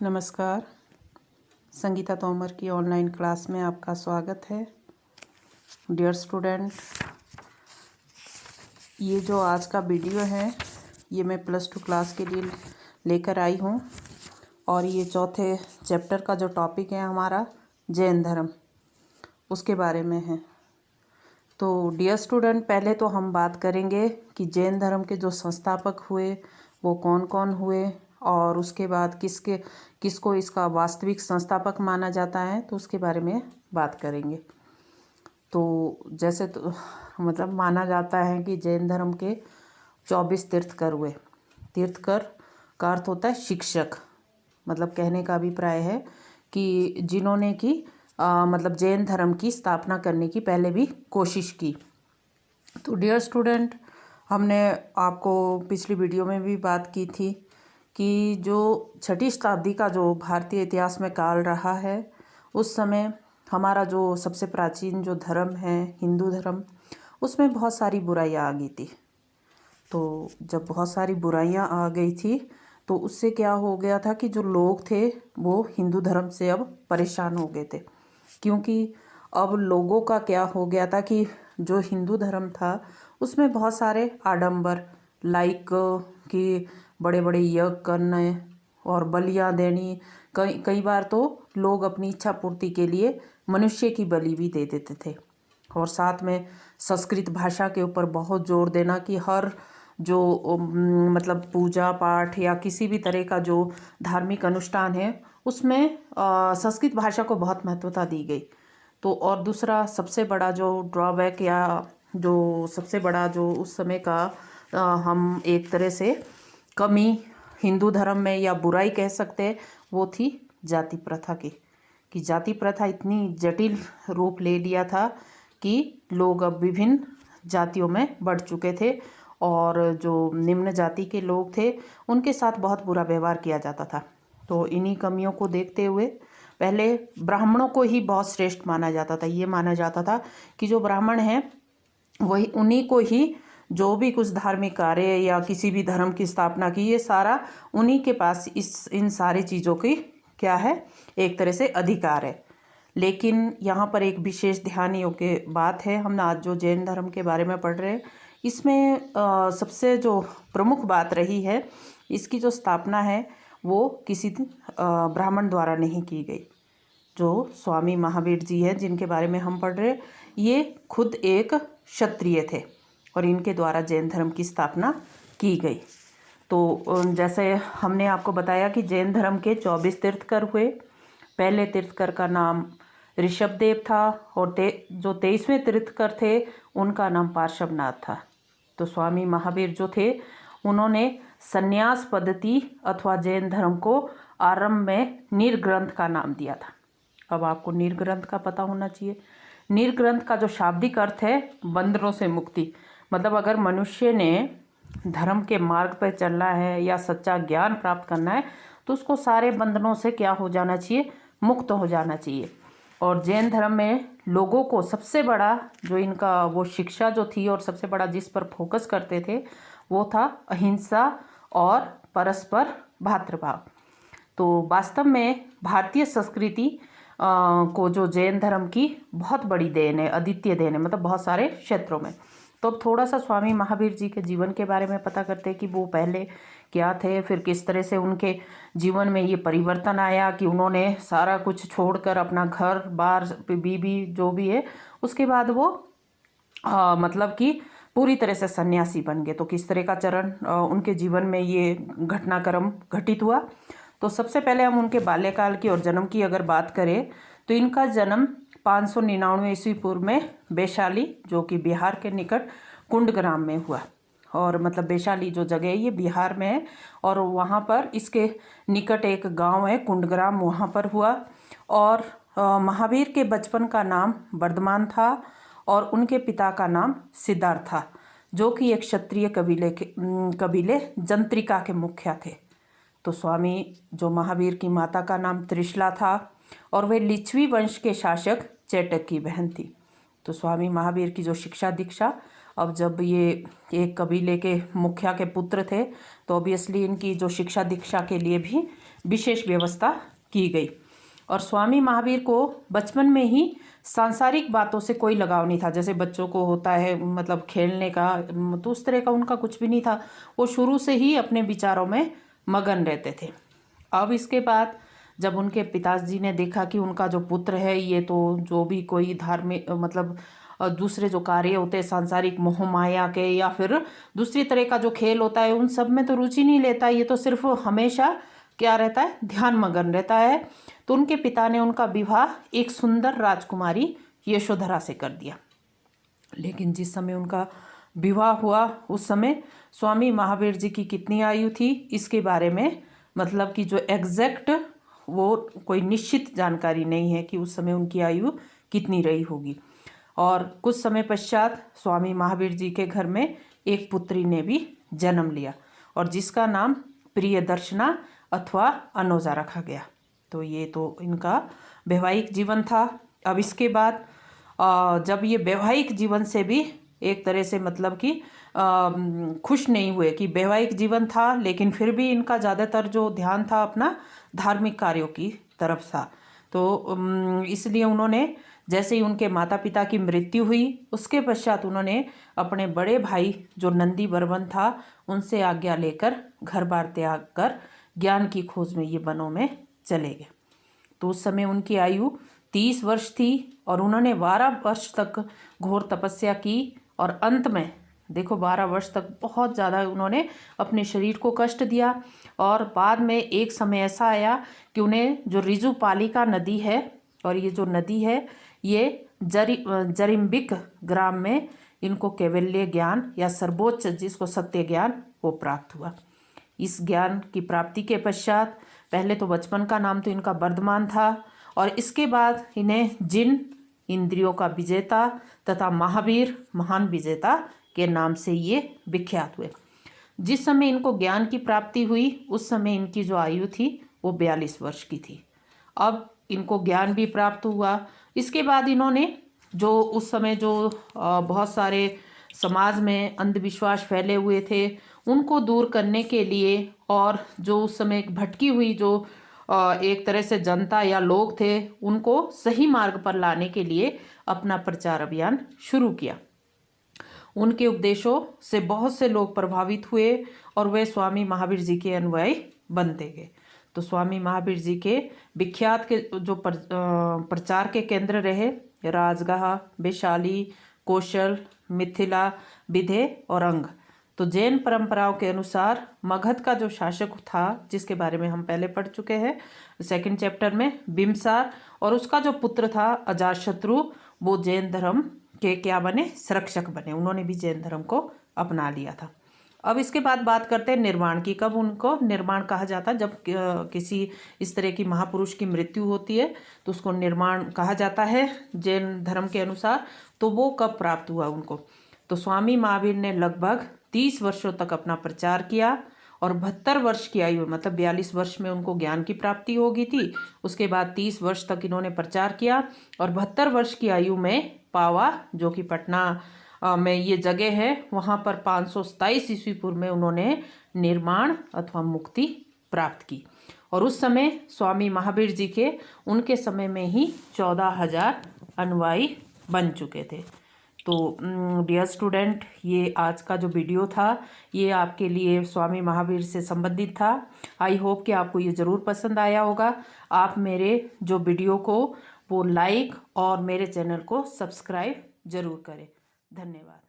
नमस्कार। संगीता तोमर की online class में आपका स्वागत है। डियर स्टूडेंट, ये जो आज का वीडियो है ये मैं +2 क्लास के लिए लेकर आई हूँ और ये चौथे चैप्टर का जो टॉपिक है हमारा जैन धर्म, उसके बारे में है। तो डियर स्टूडेंट, पहले तो हम बात करेंगे कि जैन धर्म के जो संस्थापक हुए वो कौन कौन हुए और उसके बाद किसको इसका वास्तविक संस्थापक माना जाता है, तो उसके बारे में बात करेंगे। तो जैसे तो मतलब माना जाता है कि जैन धर्म के 24 तीर्थकर हुए। तीर्थकर का अर्थ होता है शिक्षक, मतलब कहने का अभिप्राय है कि जिन्होंने की मतलब जैन धर्म की स्थापना करने की पहले भी कोशिश की। तो डियर स्टूडेंट, हमने आपको पिछली वीडियो में भी बात की थी कि जो 6ठी शताब्दी का जो भारतीय इतिहास में काल रहा है, उस समय हमारा जो सबसे प्राचीन जो धर्म है हिंदू धर्म, उसमें बहुत सारी बुराइयां आ गई थी। तो जब बहुत सारी बुराइयां आ गई थी तो उससे क्या हो गया था कि जो लोग थे वो हिंदू धर्म से अब परेशान हो गए थे, क्योंकि अब लोगों का क्या हो गया था कि जो हिंदू धर्म था उसमें बहुत सारे आडंबर, लाइक कि बड़े बड़े यज्ञ करने और बलियां देनी, कई बार तो लोग अपनी इच्छा पूर्ति के लिए मनुष्य की बलि भी दे देते थे। और साथ में संस्कृत भाषा के ऊपर बहुत जोर देना कि हर जो मतलब पूजा पाठ या किसी भी तरह का जो धार्मिक अनुष्ठान है उसमें संस्कृत भाषा को बहुत महत्वता दी गई। तो और दूसरा सबसे बड़ा जो ड्रॉबैक या जो सबसे बड़ा जो उस समय का हम एक तरह से कमी हिंदू धर्म में या बुराई कह सकते हैं, वो थी जाति प्रथा की। कि जाति प्रथा इतनी जटिल रूप ले लिया था कि लोग अब विभिन्न जातियों में बढ़ चुके थे और जो निम्न जाति के लोग थे उनके साथ बहुत बुरा व्यवहार किया जाता था। तो इन्हीं कमियों को देखते हुए पहले ब्राह्मणों को ही बहुत श्रेष्ठ माना जाता था। ये माना जाता था कि जो ब्राह्मण हैं वही उन्हीं को ही जो भी कुछ धार्मिक कार्य या किसी भी धर्म की स्थापना की, ये सारा उन्हीं के पास इन सारी चीज़ों की क्या है, एक तरह से अधिकार है। लेकिन यहाँ पर एक विशेष ध्यान योग्य बात है, हम आज जो जैन धर्म के बारे में पढ़ रहे हैं इसमें सबसे जो प्रमुख बात रही है, इसकी जो स्थापना है वो किसी ब्राह्मण द्वारा नहीं की गई। जो स्वामी महावीर जी हैं जिनके बारे में हम पढ़ रहे हैं, ये खुद एक क्षत्रिय थे और इनके द्वारा जैन धर्म की स्थापना की गई। तो जैसे हमने आपको बताया कि जैन धर्म के 24 तीर्थकर हुए। पहले तीर्थकर का नाम ऋषभदेव था और जो 23वें तीर्थकर थे उनका नाम पार्श्वनाथ था। तो स्वामी महावीर जो थे उन्होंने संन्यास पद्धति अथवा जैन धर्म को आरंभ में निर्ग्रंथ का नाम दिया था। अब आपको निर्ग्रंथ का पता होना चाहिए। निर्ग्रंथ का जो शाब्दिक अर्थ है बंधनों से मुक्ति, मतलब अगर मनुष्य ने धर्म के मार्ग पर चलना है या सच्चा ज्ञान प्राप्त करना है तो उसको सारे बंधनों से क्या हो जाना चाहिए, मुक्त हो जाना चाहिए। और जैन धर्म में लोगों को सबसे बड़ा जो इनका वो शिक्षा जो थी और सबसे बड़ा जिस पर फोकस करते थे वो था अहिंसा और परस्पर भ्रातृभाव। तो वास्तव में भारतीय संस्कृति को जो जैन धर्म की बहुत बड़ी देन है, अद्वितीय देन है, मतलब बहुत सारे क्षेत्रों में। तो अब थोड़ा सा स्वामी महावीर जी के जीवन के बारे में पता करते हैं कि वो पहले क्या थे, फिर किस तरह से उनके जीवन में ये परिवर्तन आया कि उन्होंने सारा कुछ छोड़कर अपना घर बार बीबी जो भी है उसके बाद वो मतलब कि पूरी तरह से सन्यासी बन गए। तो किस तरह का चरण उनके जीवन में ये घटनाक्रम घटित हुआ। तो सबसे पहले हम उनके बाल्यकाल की और जन्म की अगर बात करें तो इनका जन्म 599 ईस्वी पूर्व में वैशाली, जो कि बिहार के निकट कुंडग्राम में हुआ। और मतलब वैशाली जो जगह है ये बिहार में है और वहाँ पर इसके निकट एक गांव है कुंडग्राम, वहाँ पर हुआ। और महावीर के बचपन का नाम वर्धमान था और उनके पिता का नाम सिद्धार्थ था, जो कि एक क्षत्रिय कबीले जंत्रिका के मुखिया थे। तो स्वामी जो महावीर की माता का नाम त्रिशला था और वे लिच्छवी वंश के शासक चेटक की बहन थी। तो स्वामी महावीर की जो शिक्षा दीक्षा, अब जब ये एक कबीले के मुखिया के पुत्र थे तो ऑब्वियसली इनकी जो शिक्षा दीक्षा के लिए भी विशेष व्यवस्था की गई। और स्वामी महावीर को बचपन में ही सांसारिक बातों से कोई लगाव नहीं था, जैसे बच्चों को होता है मतलब खेलने का, तो उस तरह का उनका कुछ भी नहीं था। वो शुरू से ही अपने विचारों में मगन रहते थे। अब इसके बाद जब उनके पिताजी ने देखा कि उनका जो पुत्र है ये तो जो भी कोई धार्मिक मतलब दूसरे जो कार्य होते हैं सांसारिक मोह माया के या फिर दूसरी तरह का जो खेल होता है उन सब में तो रुचि नहीं लेता, ये तो सिर्फ हमेशा क्या रहता है, ध्यान मगन रहता है। तो उनके पिता ने उनका विवाह एक सुंदर राजकुमारी यशोधरा से कर दिया। लेकिन जिस समय उनका विवाह हुआ उस समय स्वामी महावीर जी की कितनी आयु थी इसके बारे में मतलब कि जो एग्जैक्ट वो कोई निश्चित जानकारी नहीं है कि उस समय उनकी आयु कितनी रही होगी। और कुछ समय पश्चात स्वामी महावीर जी के घर में एक पुत्री ने भी जन्म लिया और जिसका नाम प्रियदर्शना अथवा अनोजा रखा गया। तो ये तो इनका वैवाहिक जीवन था। अब इसके बाद जब ये वैवाहिक जीवन से भी एक तरह से मतलब कि खुश नहीं हुए कि वैवाहिक जीवन था लेकिन फिर भी इनका ज़्यादातर जो ध्यान था अपना धार्मिक कार्यों की तरफ था। तो इसलिए उन्होंने जैसे ही उनके माता पिता की मृत्यु हुई उसके पश्चात उन्होंने अपने बड़े भाई जो नंदी वर्मन था उनसे आज्ञा लेकर घर बार त्याग कर ज्ञान की खोज में ये वनों में चले गए। तो उस समय उनकी आयु 30 वर्ष थी और उन्होंने 12 वर्ष तक घोर तपस्या की और अंत में देखो 12 वर्ष तक बहुत ज़्यादा उन्होंने अपने शरीर को कष्ट दिया। और बाद में एक समय ऐसा आया कि उन्हें जो रिजुपालिका नदी है और ये जो नदी है ये जरिम्बिक ग्राम में इनको कैवल्य ज्ञान या सर्वोच्च जिसको सत्य ज्ञान वो प्राप्त हुआ। इस ज्ञान की प्राप्ति के पश्चात पहले तो बचपन का नाम तो इनका वर्धमान था और इसके बाद इन्हें जिन इंद्रियों का विजेता तथा महावीर महान विजेता के नाम से ये विख्यात हुए। जिस समय इनको ज्ञान की प्राप्ति हुई उस समय इनकी जो आयु थी वो 42 वर्ष की थी। अब इनको ज्ञान भी प्राप्त हुआ। इसके बाद इन्होंने जो उस समय जो बहुत सारे समाज में अंधविश्वास फैले हुए थे उनको दूर करने के लिए और जो उस समय भटकी हुई जो एक तरह से जनता या लोग थे उनको सही मार्ग पर लाने के लिए अपना प्रचार अभियान शुरू किया। उनके उपदेशों से बहुत से लोग प्रभावित हुए और वे स्वामी महावीर जी के अनुयायी बनते गए। तो स्वामी महावीर जी के विख्यात के जो प्रचार के केंद्र रहे राजगाह, वैशाली, कौशल, मिथिला, विधे और अंग। तो जैन परंपराओं के अनुसार मगध का जो शासक था जिसके बारे में हम पहले पढ़ चुके हैं सेकंड चैप्टर में बिम्बसार, और उसका जो पुत्र था अजातशत्रु वो जैन धर्म के क्या बने, संरक्षक बने। उन्होंने भी जैन धर्म को अपना लिया था। अब इसके बाद बात करते हैं निर्माण की। कब उनको निर्माण कहा जाता है, जब किसी इस तरह की महापुरुष की मृत्यु होती है तो उसको निर्माण कहा जाता है जैन धर्म के अनुसार। तो वो कब प्राप्त हुआ उनको, तो स्वामी महावीर ने लगभग 30 वर्षों तक अपना प्रचार किया और 72 वर्ष की आयु मतलब 42 वर्ष में उनको ज्ञान की प्राप्ति हो गई थी। उसके बाद 30 वर्ष तक इन्होंने प्रचार किया और 72 वर्ष की आयु में पावा जो कि पटना में ये जगह है वहाँ पर 527 ईस्वी पूर्व में उन्होंने निर्माण अथवा मुक्ति प्राप्त की। और उस समय स्वामी महावीर जी के उनके समय में ही 14,000 अनुयायी बन चुके थे। तो डियर स्टूडेंट, ये आज का जो वीडियो था ये आपके लिए स्वामी महावीर से संबंधित था। आई होप कि आपको ये ज़रूर पसंद आया होगा। आप मेरे जो वीडियो को वो लाइक और मेरे चैनल को सब्सक्राइब ज़रूर करें। धन्यवाद।